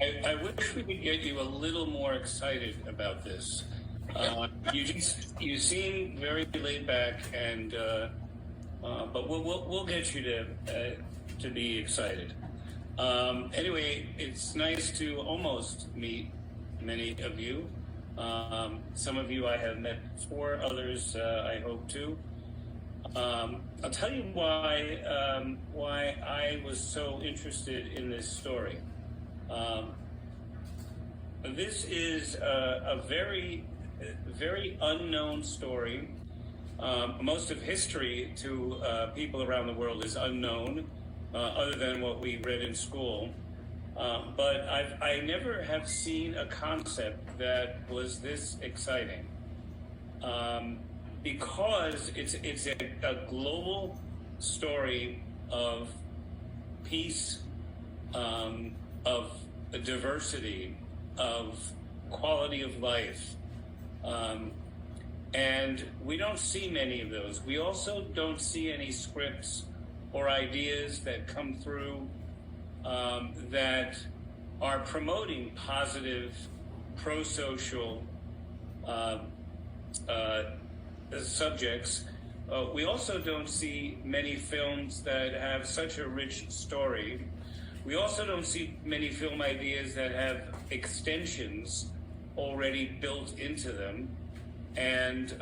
I wish we could get you a little more excited about this. You seem very laid back, and but we'll get you to be excited. Anyway, it's nice to almost meet many of you. Some of you I have met before, others I hope to. I'll tell you why I was so interested in this story. This is a very unknown story. Most of history to people around the world is unknown, other than what we read in school. But I never have seen a concept that was this exciting, because it's a global story of peace, of diversity, of quality of life. And we don't see many of those. We also don't see any scripts or ideas that come through that are promoting positive, pro-social subjects. We also don't see many films that have such a rich story. We also don't see many film ideas that have extensions already built into them, and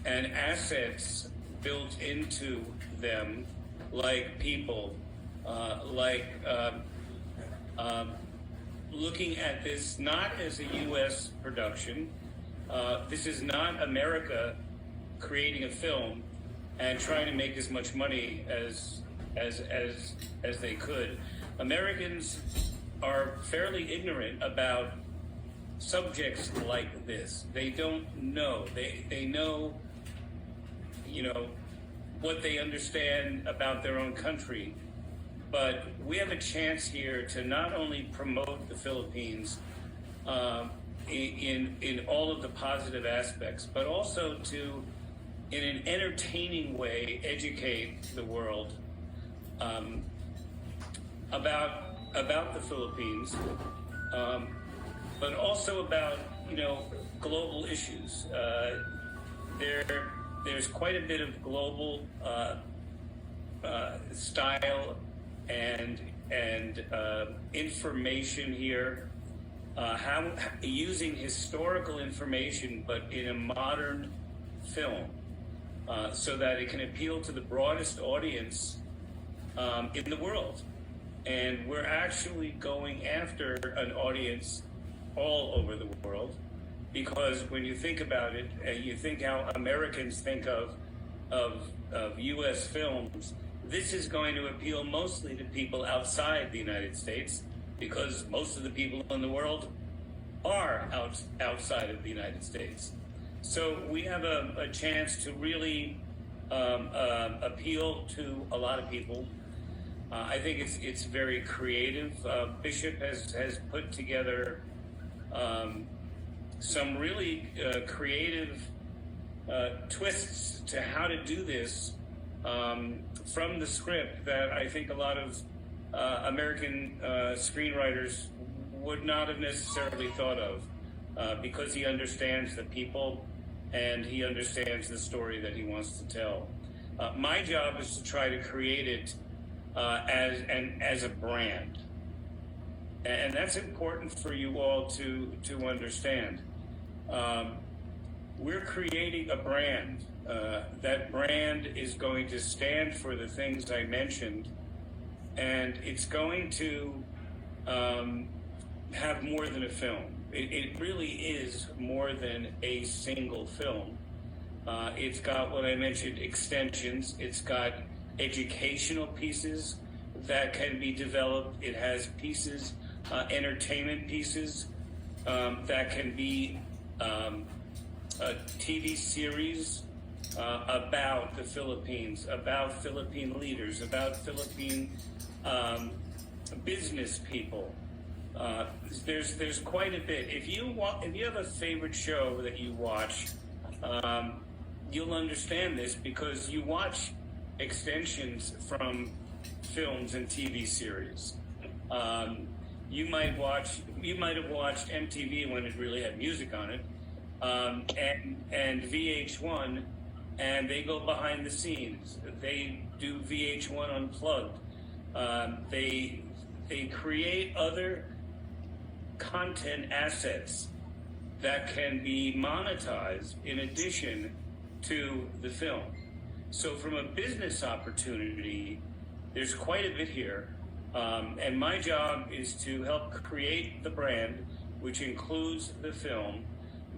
assets built into them, like people, looking at this not as a U.S. production. This is not America creating a film and trying to make as much money as they could. Americans are fairly ignorant about subjects like this. They don't know. They know, what they understand about their own country. But we have a chance here to not only promote the Philippines in all of the positive aspects, but also to, in an entertaining way, educate the world about the Philippines, but also about global issues. There's quite a bit of global style and information here. How using historical information, but in a modern film, so that it can appeal to the broadest audience in the world. And we're actually going after an audience all over the world, because when you think about it, you think how Americans think of U.S. films. This is going to appeal mostly to people outside the United States, because most of the people in the world are outside of the United States. So we have a chance to really appeal to a lot of people. I think it's very creative. Bishop has put together some really creative twists to how to do this from the script that I think a lot of American screenwriters would not have necessarily thought of, because he understands the people and he understands the story that he wants to tell. My job is to try to create it as a brand, and that's important for you all to understand. We're creating a brand. That brand is going to stand for the things I mentioned, and it's going to have more than a film. It really is more than a single film. It's got what I mentioned, extensions. It's got educational pieces that can be developed. It has pieces, entertainment pieces that can be a TV series about the Philippines, about Philippine leaders, about Philippine business people. There's quite a bit. If you have a favorite show that you watch, you'll understand this, because you watch extensions from films and TV series. you might have watched MTV when it really had music on it, and VH1, and they go behind the scenes. They do VH1 Unplugged. They create other content assets that can be monetized in addition to the film. So from a business opportunity, there's quite a bit here. And my job is to help create the brand, which includes the film,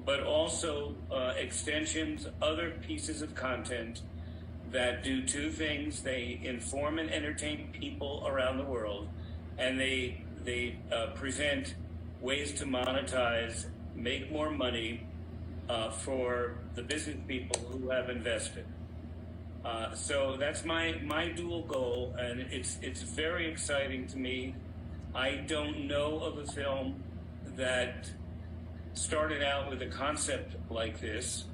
but also extensions, other pieces of content that do two things. They inform and entertain people around the world, and they present ways to monetize, make more money for the business people who have invested. So that's my dual goal, and it's very exciting to me. I don't know of a film that started out with a concept like this,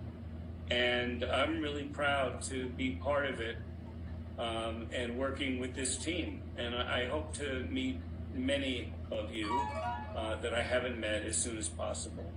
and I'm really proud to be part of it and working with this team. And I hope to meet many of you that I haven't met as soon as possible.